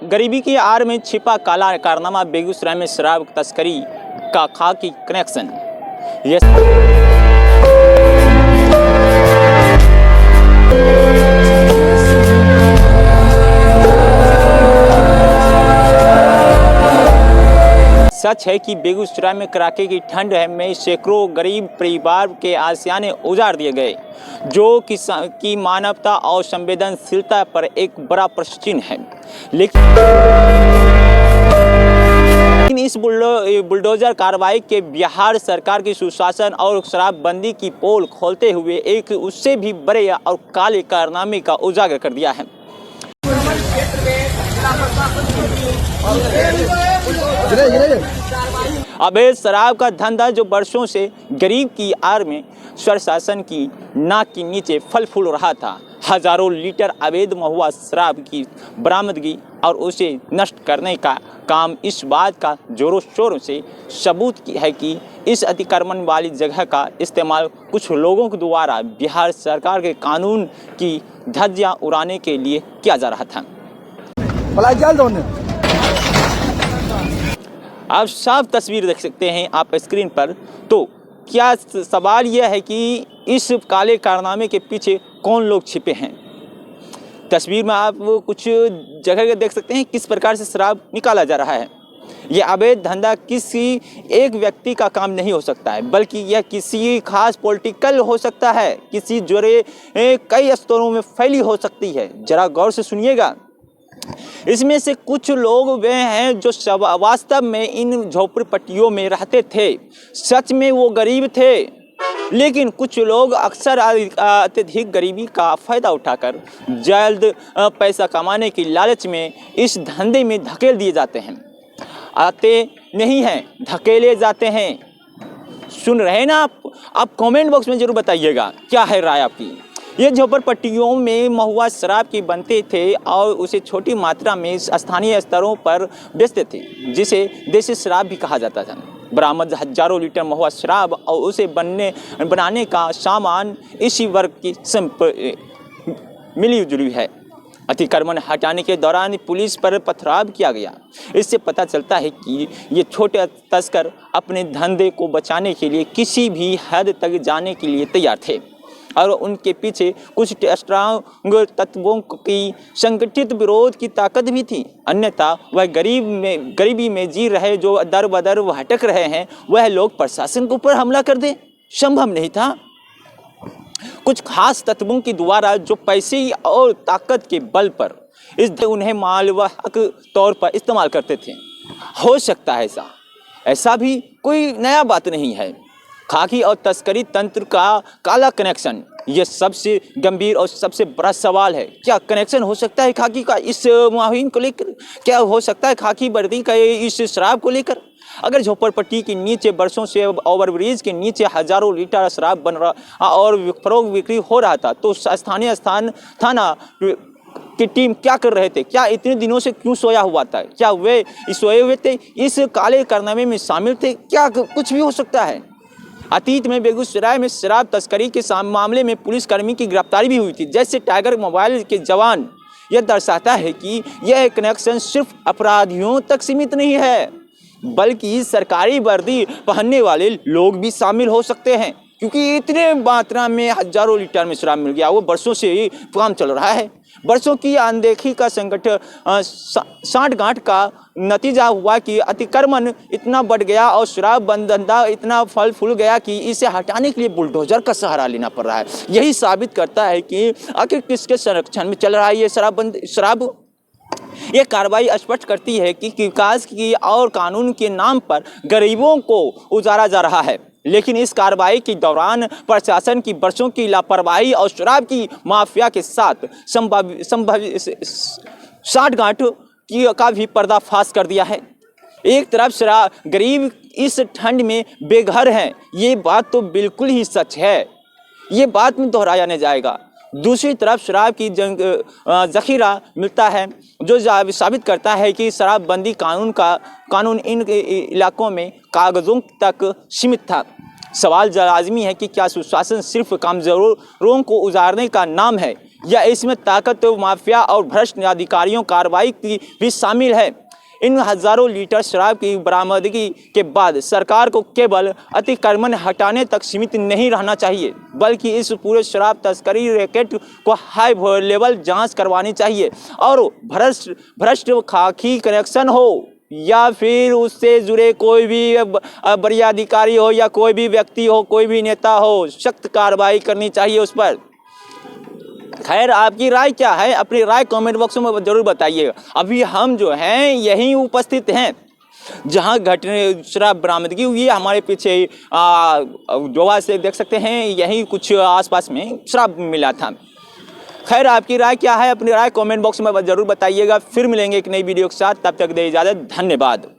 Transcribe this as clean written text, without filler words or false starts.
गरीबी की आड़ में छिपा काला कारनामा, बेगूसराय में शराब तस्करी का खाकी कनेक्शन। ये सच है कि बेगूसराय में कड़ाके की ठंड में सैकड़ों गरीब परिवार के आशियाने उजाड़ दिए गए, जो कि मानवता और संवेदनशीलता पर एक बड़ा प्रश्न चिन्ह है। लेकिन इस बुलडोजर कार्रवाई के बिहार सरकार की सुशासन और शराबबंदी की पोल खोलते हुए एक उससे भी बड़े और काले कारनामे का उजागर कर दिया है। अवैध शराब का धंधा जो वर्षों से गरीब की आड़ में स्वशासन की नाक के नीचे फल फूल रहा था। हजारों लीटर अवैध महुआ शराब की बरामदगी और उसे नष्ट करने का काम इस बात का जोरों शोरों से सबूत है कि इस अतिक्रमण वाली जगह का इस्तेमाल कुछ लोगों के द्वारा बिहार सरकार के कानून की धज्जियां उड़ाने के लिए किया जा रहा था। आप साफ तस्वीर देख सकते हैं आप स्क्रीन पर। तो क्या सवाल यह है कि इस काले कारनामे के पीछे कौन लोग छिपे हैं। तस्वीर में आप कुछ जगह देख सकते हैं किस प्रकार से शराब निकाला जा रहा है। यह अवैध धंधा किसी एक व्यक्ति का काम नहीं हो सकता है, बल्कि यह किसी खास पॉलिटिकल हो सकता है, किसी जोरे कई स्तरों में फैली हो सकती है। जरा गौर से सुनिएगा। इसमें से कुछ लोग वे हैं जो वास्तव में इन झोपड़पट्टियों में रहते थे, सच में वो गरीब थे, लेकिन कुछ लोग अक्सर अत्यधिक गरीबी का फायदा उठाकर जल्द पैसा कमाने की लालच में इस धंधे में धकेल दिए जाते हैं। आते नहीं हैं, धकेले जाते हैं। सुन रहे हैं ना आप कमेंट बॉक्स में जरूर बताइएगा क्या है राय आपकी। ये झोपड़पट्टियों में महुआ शराब की बनते थे और उसे छोटी मात्रा में स्थानीय स्तरों पर बेचते थे, जिसे देसी शराब भी कहा जाता था। बरामद हजारों लीटर महुआ शराब और उसे बनाने का सामान इसी वर्ग की मिली जुली है। अतिक्रमण हटाने के दौरान पुलिस पर पथराव किया गया। इससे पता चलता है कि ये छोटे तस्कर अपने धंधे को बचाने के लिए किसी भी हद तक जाने के लिए तैयार थे और उनके पीछे कुछ स्ट्रांग तत्वों की संगठित विरोध की ताकत भी थी। अन्यथा वह गरीबी में जी रहे जो दर बदर भटक रहे हैं, वह लोग प्रशासन के ऊपर हमला कर दे, संभव नहीं था। कुछ खास तत्वों के द्वारा जो पैसे और ताकत के बल पर उन्हें मालवाहक तौर पर इस्तेमाल करते थे। हो सकता है ऐसा भी कोई नया बात नहीं है। खाकी और तस्करी तंत्र का काला कनेक्शन, यह सबसे गंभीर और सबसे बड़ा सवाल है। क्या कनेक्शन हो सकता है खाकी का इस मुहिम को लेकर? क्या हो सकता है खाकी वर्दी का इस शराब को लेकर? अगर झोपड़पट्टी के नीचे वर्षों से ओवरब्रिज के नीचे हजारों लीटर शराब बन रहा और फरोख्त बिक्री हो रहा था, तो स्थानीय थाना की टीम क्या कर रहे थे? क्या इतने दिनों से क्यों सोया हुआ था? क्या वे सोए हुए थे, इस काले कारनामे में शामिल थे? क्या कुछ भी हो सकता है। अतीत में बेगूसराय में शराब तस्करी के मामले में पुलिसकर्मी की गिरफ्तारी भी हुई थी, जैसे टाइगर मोबाइल के जवान। यह दर्शाता है कि यह कनेक्शन सिर्फ अपराधियों तक सीमित नहीं है, बल्कि सरकारी वर्दी पहनने वाले लोग भी शामिल हो सकते हैं, क्योंकि इतने मात्रा में हजारों लीटर में शराब मिल गया। वो वर्षों से ही काम चल रहा है। वर्षों की अनदेखी का संगठन साठगांठ का नतीजा हुआ कि अतिक्रमण इतना बढ़ गया और शराब धंधा इतना फल फूल गया कि इसे हटाने के लिए बुलडोजर का सहारा लेना पड़ रहा है। यही साबित करता है कि आखिर किसके संरक्षण में चल रहा है ये शराब। ये कार्रवाई स्पष्ट करती है कि विकास की और कानून के नाम पर गरीबों को उजाड़ा जा रहा है। लेकिन इस कार्रवाई के दौरान प्रशासन की वर्षों की लापरवाही और शराब की माफिया के साथ संभव साठगांठ का भी पर्दाफाश कर दिया है। एक तरफ शराब गरीब इस ठंड में बेघर हैं, ये बात तो बिल्कुल ही सच है, ये बात में दोहराया नहीं जाएगा। दूसरी तरफ शराब की जखीरा मिलता है, जो साबित करता है कि शराबबंदी कानून इन इलाकों में कागजों तक सीमित था। सवाल लाजमी है कि क्या सुशासन सिर्फ कमजोरों को उजाड़ने का नाम है, या इसमें ताकत माफिया और भ्रष्ट अधिकारियों कार्रवाई की भी शामिल है। इन हजारों लीटर शराब की बरामदगी के बाद सरकार को केवल अतिक्रमण हटाने तक सीमित नहीं रहना चाहिए, बल्कि इस पूरे शराब तस्करी रैकेट को हाई लेवल जांच करवानी चाहिए और भ्रष्ट खाकी कनेक्शन हो या फिर उससे जुड़े कोई भी बड़े अधिकारी हो या कोई भी व्यक्ति हो, कोई भी नेता हो, सख्त कार्रवाई करनी चाहिए उस पर। खैर, आपकी राय क्या है? अपनी राय कमेंट बॉक्स में जरूर बताइएगा। अभी हम जो हैं यहीं उपस्थित हैं जहां घटना शराब बरामदगी हुई है। हमारे पीछे जोवा से देख सकते हैं, यहीं कुछ आसपास में शराब मिला था। खैर, आपकी राय क्या है? अपनी राय कमेंट बॉक्स में जरूर बताइएगा। फिर मिलेंगे एक नई वीडियो के साथ, तब तक दे इजाज़त। धन्यवाद।